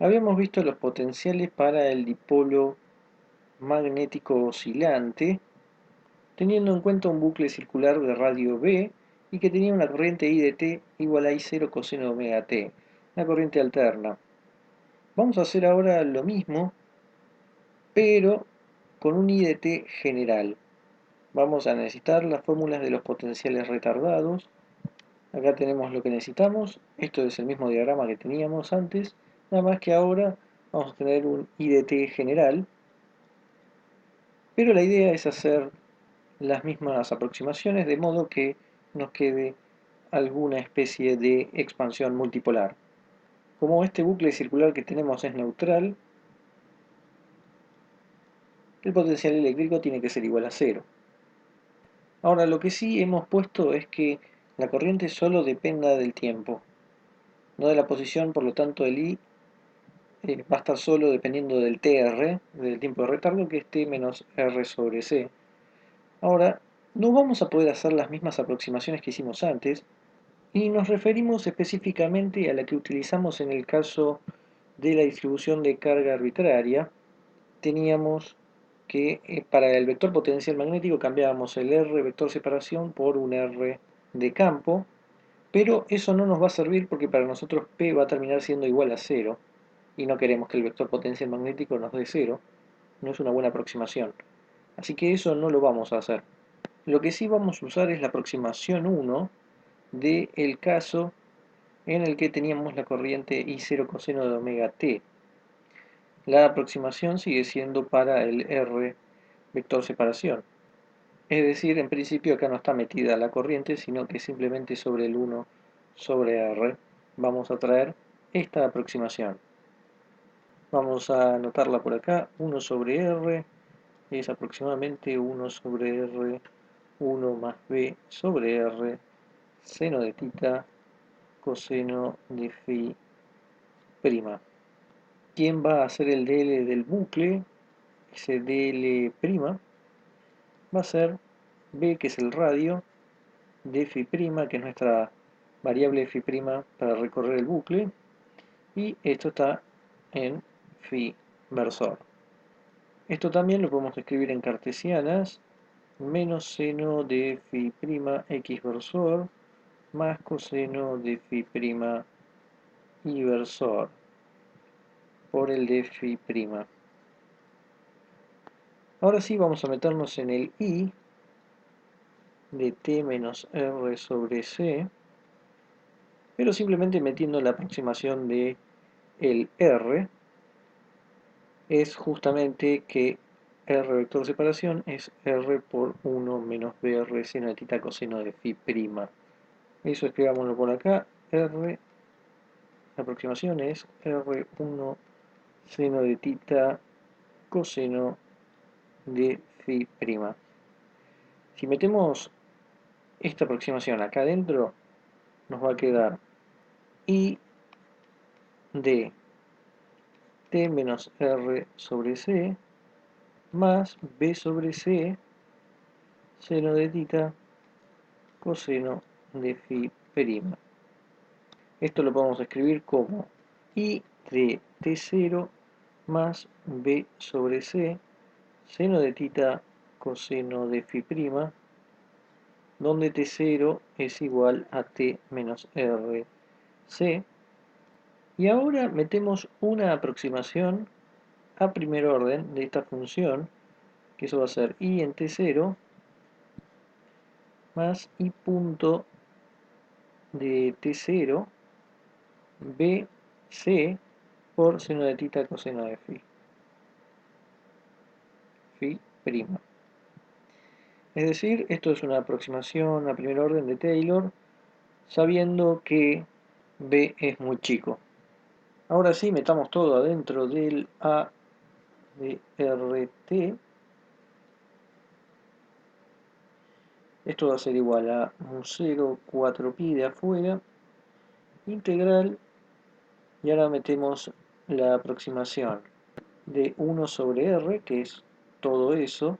Habíamos visto los potenciales para el dipolo magnético oscilante, teniendo en cuenta un bucle circular de radio B y que tenía una corriente I de t igual a I0 coseno de omega t, una corriente alterna. Vamos a hacer ahora lo mismo, pero con un I de t general. Vamos a necesitar las fórmulas de los potenciales retardados. Acá tenemos lo que necesitamos. Esto es el mismo diagrama que teníamos antes, nada más que ahora vamos a tener un I de t general, pero la idea es hacer las mismas aproximaciones de modo que nos quede alguna especie de expansión multipolar. Como este bucle circular que tenemos es neutral, el potencial eléctrico tiene que ser igual a cero. Ahora lo que sí hemos puesto es que la corriente solo dependa del tiempo, no de la posición, por lo tanto el I va a estar solo dependiendo del TR, del tiempo de retardo, que es T menos R sobre C. Ahora, no vamos a poder hacer las mismas aproximaciones que hicimos antes, y nos referimos específicamente a la que utilizamos en el caso de la distribución de carga arbitraria. Teníamos que para el vector potencial magnético cambiábamos el R vector separación por un R de campo, pero eso no nos va a servir porque para nosotros P va a terminar siendo igual a cero y no queremos que el vector potencial magnético nos dé cero, no es una buena aproximación. Así que eso no lo vamos a hacer. Lo que sí vamos a usar es la aproximación 1 del caso en el que teníamos la corriente I0 coseno de omega t. La aproximación sigue siendo para el R vector separación. Es decir, en principio acá no está metida la corriente, sino que simplemente sobre el 1 sobre R vamos a traer esta aproximación. Vamos a anotarla por acá, 1 sobre R es aproximadamente 1 sobre R, 1 más B sobre R, seno de tita, coseno de phi prima. ¿Quién va a hacer el dl del bucle? Ese dl' va a ser B, que es el radio, de phi prima, que es nuestra variable phi prima para recorrer el bucle, y esto está en phi versor. Esto también lo podemos escribir en cartesianas, menos seno de phi prima x versor, más coseno de phi prima y versor, por el de phi prima. Ahora sí vamos a meternos en el I de t menos r sobre c, pero simplemente metiendo la aproximación de el r, es justamente que r vector separación es r por 1 menos br seno de tita coseno de phi prima. Eso escribámoslo por acá, r, la aproximación es r1 seno de tita coseno de phi prima. Si metemos esta aproximación acá adentro, nos va a quedar I de t menos r sobre c más b sobre c seno de tita coseno de phi prima. Esto lo podemos escribir como I de t0 más b sobre c seno de tita coseno de phi prima, donde t0 es igual a t menos r c. Y ahora metemos una aproximación a primer orden de esta función, que eso va a ser I en t0 más I punto de t0 bc por seno de tita coseno de phi prima. Es decir, esto es una aproximación a primer orden de Taylor, sabiendo que b es muy chico. Ahora sí, metamos todo adentro del A de RT. Esto va a ser igual a un 0, 4pi de afuera, integral, y ahora metemos la aproximación de 1 sobre R, que es todo eso.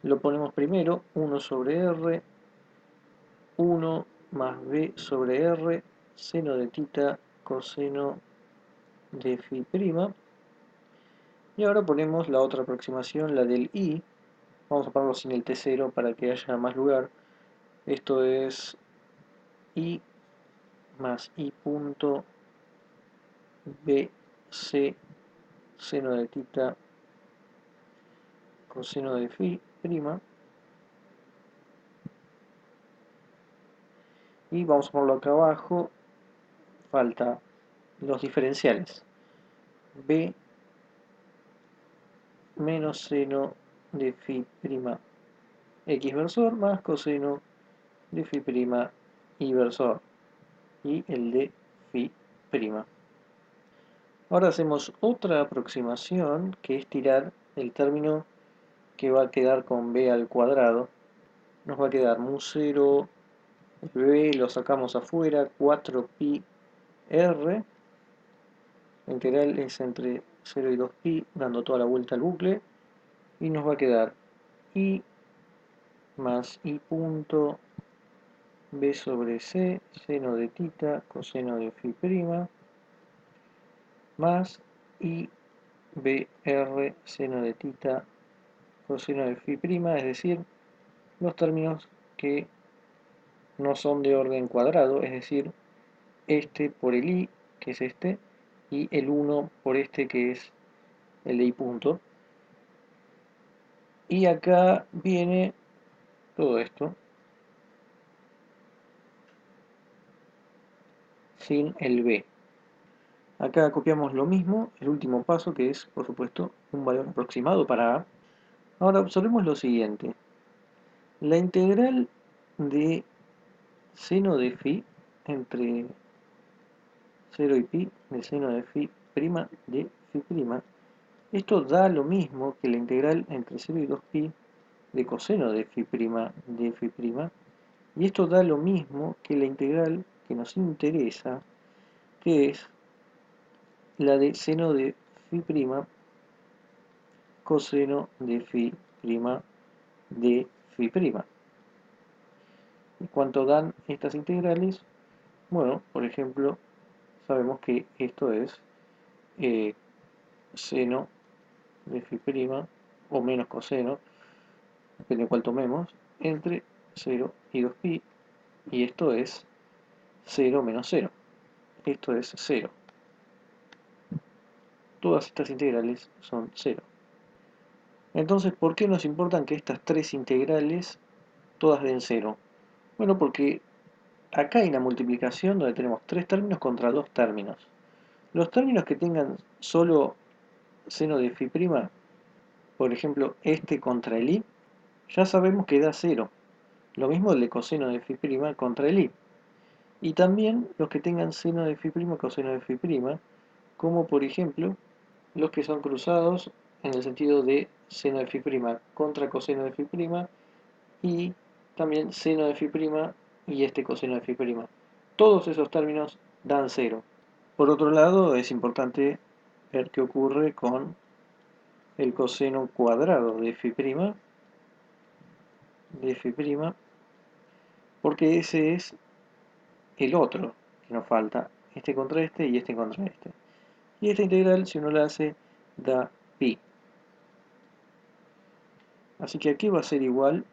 Lo ponemos primero, 1 sobre R, 1 más b sobre R, seno de tita, coseno de phi prima. Y ahora ponemos la otra aproximación, la del i. Vamos a ponerlo sin el t0 para que haya más lugar. Esto es i más i punto bc seno de tita coseno de phi prima. Y vamos a ponerlo acá abajo. Falta los diferenciales. B menos seno de phi prima x versor más coseno de phi prima y versor. Y el de phi prima. Ahora hacemos otra aproximación que es tirar el término que va a quedar con b al cuadrado. Nos va a quedar mu 0, el b lo sacamos afuera, 4pi r. La integral es entre 0 y 2pi, dando toda la vuelta al bucle. Y nos va a quedar i más i punto b sobre c, seno de tita, coseno de phi prima, más i br seno de tita, coseno de phi prima, es decir, los términos que no son de orden cuadrado, es decir, este por el i, que es este, y el 1 por este, que es el de i punto. Y acá viene todo esto sin el b. Acá copiamos lo mismo, el último paso, que es, por supuesto, un valor aproximado para a. Ahora observemos lo siguiente. La integral de seno de phi entre 0 y pi de seno de phi prima de phi prima, esto da lo mismo que la integral entre 0 y 2pi de coseno de phi prima de phi prima, y esto da lo mismo que la integral que nos interesa, que es la de seno de phi prima coseno de phi prima de phi prima. ¿Y cuánto dan estas integrales? Bueno, por ejemplo, sabemos que esto es seno de phi prima, o menos coseno, depende de cuál tomemos, entre 0 y 2pi, y esto es 0 menos 0. Esto es 0. Todas estas integrales son 0. Entonces, ¿por qué nos importan que estas tres integrales todas den 0? Bueno, porque acá hay una multiplicación donde tenemos tres términos contra dos términos. Los términos que tengan solo seno de phi prima, por ejemplo, este contra el i, ya sabemos que da 0. Lo mismo el de coseno de phi prima contra el i. Y también los que tengan seno de phi prima, coseno de phi prima, como por ejemplo los que son cruzados en el sentido de seno de phi prima contra coseno de phi prima, y también seno de phi prima y este coseno de phi prima. Todos esos términos dan 0. Por otro lado, es importante ver qué ocurre con el coseno cuadrado de phi prima, porque ese es el otro que nos falta, este contra este y este contra este. Y esta integral, si uno la hace, da pi. Así que aquí va a ser igual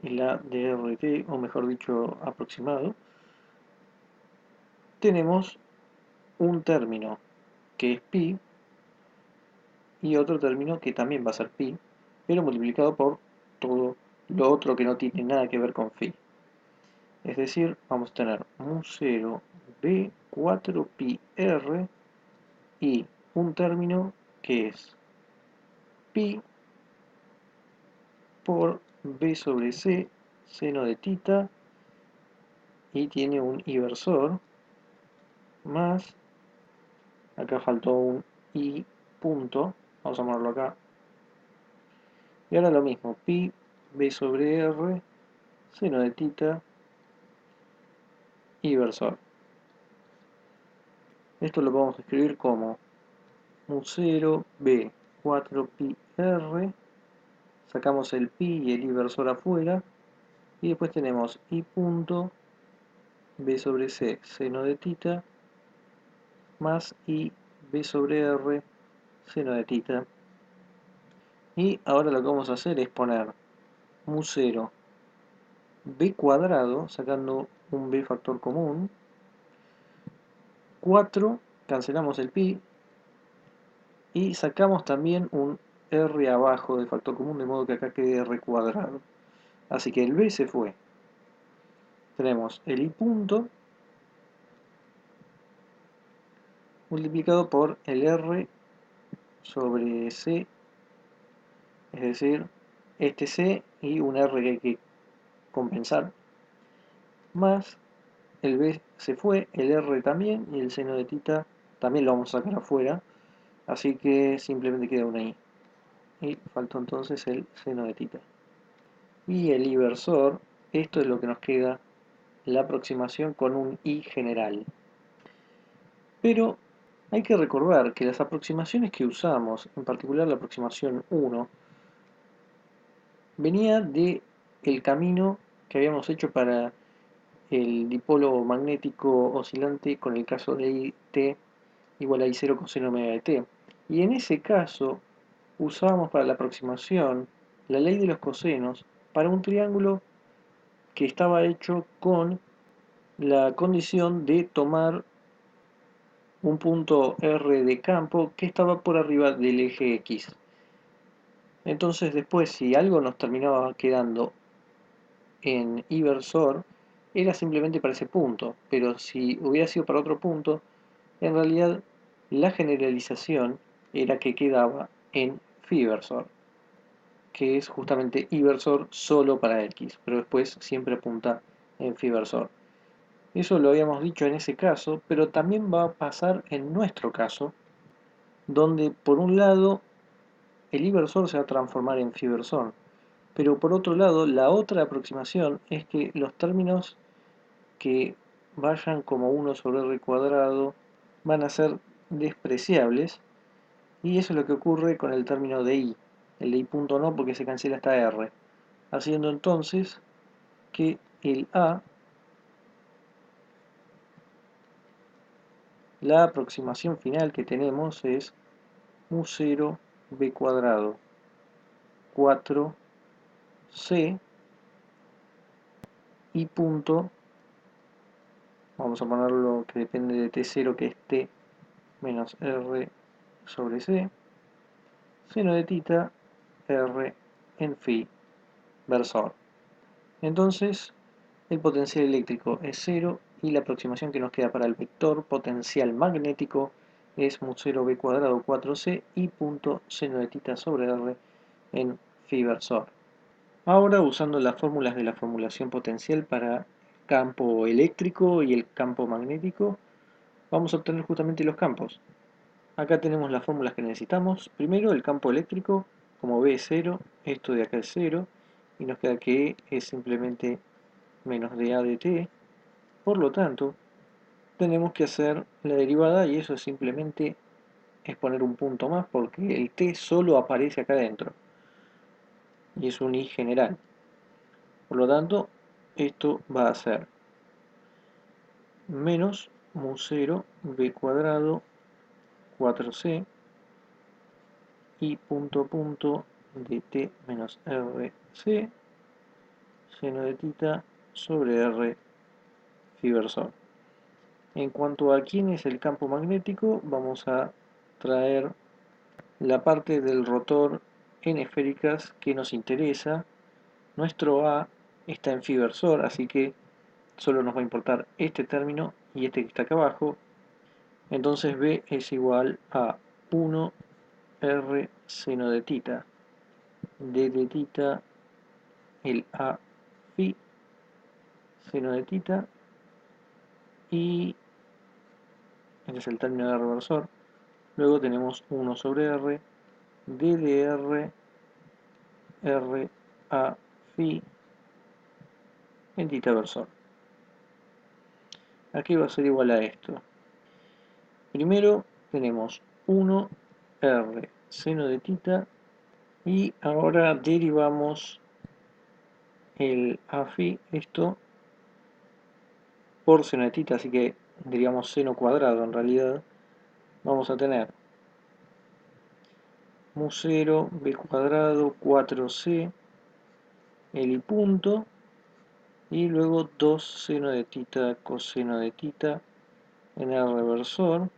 la drt, o mejor dicho, aproximado. Tenemos un término que es pi y otro término que también va a ser pi, pero multiplicado por todo lo otro que no tiene nada que ver con phi. Es decir, vamos a tener mu 0 b 4 pi r y un término que es pi por b sobre c seno de tita, y tiene un inversor, más, acá faltó un i punto, vamos a ponerlo acá, y ahora lo mismo, pi b sobre r seno de tita inversor. Esto lo podemos escribir como mu 0 b 4 pi r, sacamos el pi y el inversor afuera, y después tenemos i punto b sobre c seno de tita más I b sobre r seno de tita. Y ahora lo que vamos a hacer es poner mu 0 b cuadrado, sacando un b factor común, 4, cancelamos el pi, y sacamos también un r abajo del factor común, de modo que acá quede r cuadrado. Así que el b se fue. Tenemos el i punto multiplicado por el r sobre c, es decir, este c y un r que hay que compensar, más el b se fue, el r también, y el seno de tita también lo vamos a sacar afuera, así que simplemente queda una i. Y faltó entonces el seno de tita. Y el inversor, esto es lo que nos queda, la aproximación con un i general. Pero hay que recordar que las aproximaciones que usamos, en particular la aproximación 1, venía de el camino que habíamos hecho para el dipolo magnético oscilante con el caso de t igual a I0 coseno omega de t. Y en ese caso usábamos para la aproximación la ley de los cosenos para un triángulo que estaba hecho con la condición de tomar un punto R de campo que estaba por arriba del eje X. Entonces después, si algo nos terminaba quedando en inversor, era simplemente para ese punto, pero si hubiera sido para otro punto, en realidad la generalización era que quedaba en Fiversor, que es justamente inversor solo para X, pero después siempre apunta en Fiversor. Eso lo habíamos dicho en ese caso, pero también va a pasar en nuestro caso, donde por un lado el inversor se va a transformar en Fiversor, pero por otro lado la otra aproximación es que los términos que vayan como 1 sobre r cuadrado van a ser despreciables, y eso es lo que ocurre con el término de i. El de i punto no, porque se cancela esta r, haciendo entonces que el a, la aproximación final que tenemos es mu 0 b cuadrado 4c i punto, vamos a ponerlo que depende de t0, que es t menos r sobre c, seno de tita r en phi versor. Entonces el potencial eléctrico es 0 y la aproximación que nos queda para el vector potencial magnético es mu 0 b cuadrado 4c i punto seno de tita sobre r en phi versor. Ahora, usando las fórmulas de la formulación potencial para campo eléctrico y el campo magnético, vamos a obtener justamente los campos. Acá tenemos las fórmulas que necesitamos. Primero, el campo eléctrico, como B es 0, esto de acá es 0, y nos queda que E es simplemente menos dA de t. Por lo tanto, tenemos que hacer la derivada, y eso simplemente es poner un punto más, porque el t solo aparece acá adentro, y es un i general. Por lo tanto, esto va a ser menos mu 0 b cuadrado 4c i punto punto de t menos rc seno de tita sobre r phi versor. En cuanto a quién es el campo magnético, vamos a traer la parte del rotor en esféricas que nos interesa. Nuestro A está en phi versor, así que solo nos va a importar este término y este que está acá abajo. Entonces B es igual a 1 R seno de tita, D de tita, el A phi seno de tita, y este es el término de reversor. Luego tenemos 1 sobre R, D de R, R A phi en tita versor. Aquí va a ser igual a esto. Primero tenemos 1 R seno de tita, y ahora derivamos el A phi, esto por seno de tita, así que diríamos seno cuadrado en realidad, vamos a tener mu0 b cuadrado 4c el y punto, y luego 2 seno de tita coseno de tita en el reversor,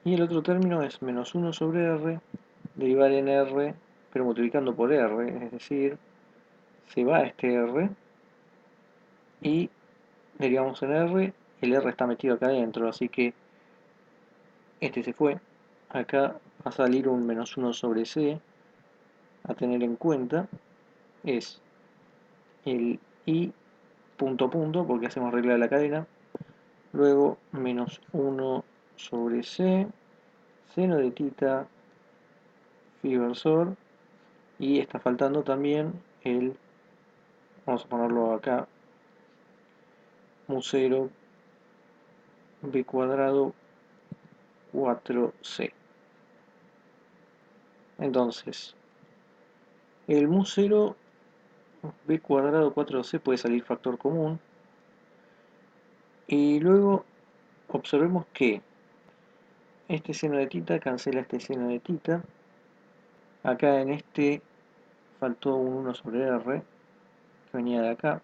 y el otro término es menos 1 sobre r, derivar en r, pero multiplicando por r, es decir, se va este r, y derivamos en r, el r está metido acá adentro, así que este se fue, acá va a salir un menos 1 sobre c, a tener en cuenta, es el y punto punto, porque hacemos regla de la cadena, luego menos 1 sobre c, seno de tita, phi versor, y está faltando también el, vamos a ponerlo acá, mu0 b cuadrado 4c. Entonces, el mu0 b cuadrado 4c puede salir factor común, y luego observemos que este seno de tita cancela este seno de tita, acá en este faltó un 1 sobre r, que venía de acá,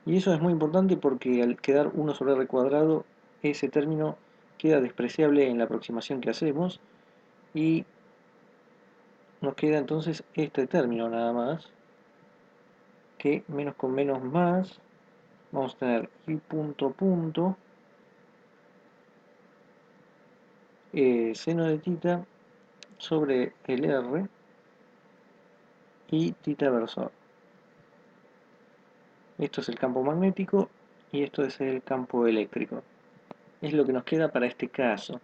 y eso es muy importante porque al quedar 1 sobre r cuadrado, ese término queda despreciable en la aproximación que hacemos, y nos queda entonces este término nada más, que menos con menos más, vamos a tener y punto punto, seno de tita sobre el r y tita versor. Esto es el campo magnético y esto es el campo eléctrico. Es lo que nos queda para este caso.